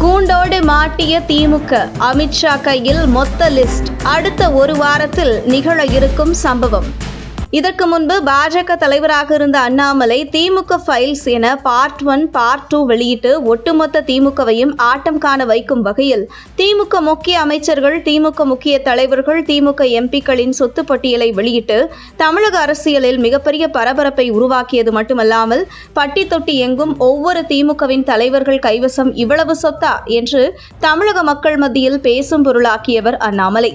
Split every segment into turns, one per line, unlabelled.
கூண்டோடு மாட்டிய திமுக, அமித்ஷா கையில் மொத்த லிஸ்ட். அடுத்த ஒரு வாரத்தில் நிகழ இருக்கும் சம்பவம். இதற்கு முன்பு பாஜக தலைவராக இருந்த அண்ணாமலை திமுக ஃபைல்ஸ் என பார்ட் 1, பார்ட் 2 வெளியிட்டு ஒட்டுமொத்த திமுகவையும் ஆட்டம் காண வைக்கும் வகையில் திமுக முக்கிய அமைச்சர்கள், திமுக முக்கிய தலைவர்கள், திமுக எம்பிக்களின் சொத்து பட்டியலை வெளியிட்டு தமிழக அரசியலில் மிகப்பெரிய பரபரப்பை உருவாக்கியது மட்டுமல்லாமல் பட்டி தொட்டி எங்கும் ஒவ்வொரு திமுகவின் தலைவர்கள் கைவசம் இவ்வளவு சொத்தா என்று தமிழக மக்கள் மத்தியில் பேசும் பொருளாக்கியவர் அண்ணாமலை.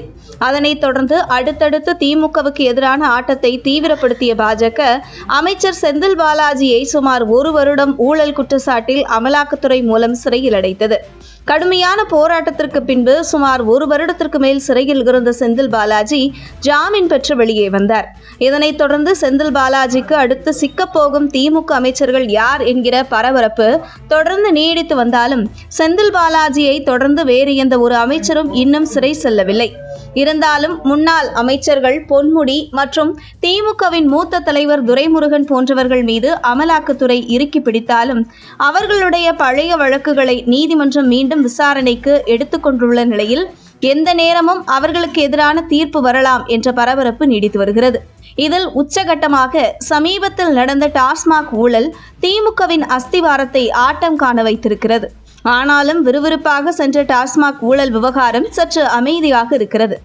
அதனைத் தொடர்ந்து அடுத்தடுத்து திமுகவுக்கு எதிரான ஆட்டத்தை தீவிரப்படுத்திய பாஜக அமைச்சர் செந்தில் பாலாஜியை சுமார் 1 வருடம் ஊழல் குற்றச்சாட்டில் அமலாக்கத்துறை மூலம் சிறையில் அடைத்தது. கடுமையான போராட்டத்திற்கு பின்பு சுமார் 1 வருடத்திற்கு மேல் சிறையில் இருந்த செந்தில் பாலாஜி ஜாமீன் பெற்று வெளியே வந்தார். இதனைத் தொடர்ந்து செந்தில் பாலாஜிக்கு அடுத்து சிக்கப்போகும் திமுக அமைச்சர்கள் யார் என்கிற பரபரப்பு தொடர்ந்து நீடித்து வந்தாலும் செந்தில் பாலாஜியை தொடர்ந்து வேறு எந்த ஒரு அமைச்சரும் இன்னும் சிறை செல்லவில்லை. இருந்தாலும் முன்னாள் அமைச்சர்கள் பொன்முடி மற்றும் திமுகவின் மூத்த தலைவர் துரைமுருகன் போன்றவர்கள் மீது அமலாக்கத்துறை இறுக்கி பிடித்தாலும் அவர்களுடைய பழைய வழக்குகளை நீதிமன்றம் மீண்டும் விசாரணைக்கு எடுத்துக்கொண்டுள்ள நிலையில் எந்த நேரமும் அவர்களுக்கு எதிரான தீர்ப்பு வரலாம் என்ற பரபரப்பு நீடித்து வருகிறது. இதில் உச்சகட்டமாக சமீபத்தில் நடந்த டாஸ்மாக் ஊழல் திமுகவின் அஸ்திவாரத்தை ஆட்டம் காண வைத்திருக்கிறது. ஆனாலும் விறுவிறுப்பாக சென்ற டாஸ்மாக் ஊழல் விவகாரம் சற்று அமைதியாக இருக்கிறது.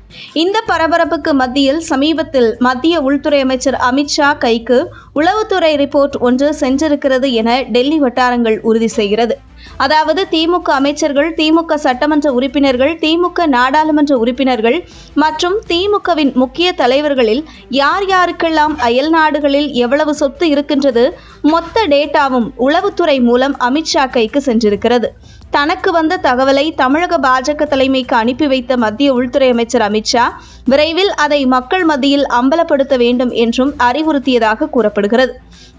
இந்த பரபரப்புக்கு மத்தியில் சமீபத்தில் மத்திய உள்துறை அமைச்சர் அமித்ஷா கைக்கு உளவுத்துறை ரிப்போர்ட் ஒன்று சென்றிருக்கிறது என டெல்லி வட்டாரங்கள் உறுதி செய்கிறது. அதாவது திமுக அமைச்சர்கள், திமுக சட்டமன்ற உறுப்பினர்கள், திமுக நாடாளுமன்ற உறுப்பினர்கள் மற்றும் திமுகவின் முக்கிய தலைவர்களில் யார் யாருக்கெல்லாம் அயல் நாடுகளில் எவ்வளவு சொத்து இருக்கின்றது மொத்த டேட்டாவும் உளவுத்துறை மூலம் அமித்ஷா கைக்கு சென்றிருக்கிறது. தனக்கு வந்த தகவலை தமிழக பாஜக தலைமைக்கு அனுப்பி வைத்த மத்திய உள்துறை அமைச்சர் அமித்ஷா விரைவில் அதை மக்கள் மத்தியில் அம்பலப்படுத்த வேண்டும் என்றும் அறிவுறுத்தியதாக கூறப்படுகிறது.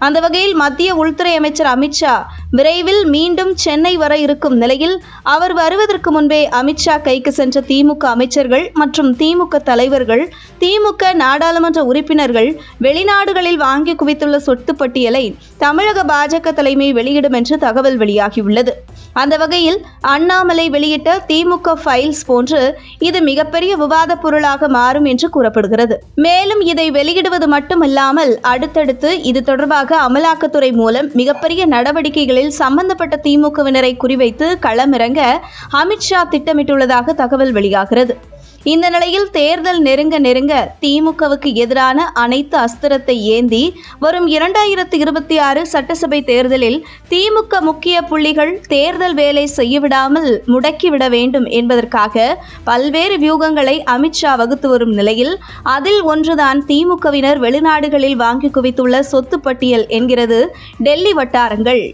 அந்த வகையில் மத்திய உள்துறை அமைச்சர் அமித்ஷா விரைவில் மீண்டும் சென்னை வர இருக்கும் நிலையில் அவர் வருவதற்கு முன்பே அமித்ஷா கைக்கு சென்ற திமுக அமைச்சர்கள் மற்றும் திமுக தலைவர்கள், திமுக நாடாளுமன்ற உறுப்பினர்கள் வெளிநாடுகளில் வாங்கி குவித்துள்ள சொத்து பட்டியலை தமிழக பாஜக தலைமை வெளியிடும் என்று தகவல் வெளியாகியுள்ளது. அந்த வகையில் அண்ணாமலை வெளியிட்ட திமுக ஃபைல்ஸ் போன்று இது மிகப்பெரிய விவாத பொருளாக மாறும் என்று கூறப்படுகிறது. மேலும் இதை வெளியிடுவது மட்டுமல்லாமல் அடுத்தடுத்து இது தொடர்பாக அமலாக்கத்துறை மூலம் மிகப்பெரிய நடவடிக்கைகளில் சம்பந்தப்பட்ட திமுகவினரை குறிவைத்து களமிறங்க அமித்ஷா திட்டமிட்டுள்ளதாக தகவல் வெளியாகிறது. இந்த நிலையில் தேர்தல் நெருங்க திமுகவுக்கு எதிரான அனைத்து அஸ்திரத்தை ஏந்தி வரும் 2026 சட்டசபை தேர்தலில் திமுக முக்கிய புள்ளிகள் தேர்தல் வேலை செய்யவிடாமல் முடக்கிவிட வேண்டும் என்பதற்காக பல்வேறு வியூகங்களை அமித்ஷா வகுத்து வரும் நிலையில் அதில் ஒன்றுதான் திமுகவினர் வெளிநாடுகளில் வாங்கி குவித்துள்ள சொத்து பட்டியல் என்கிறது டெல்லி வட்டாரங்கள்.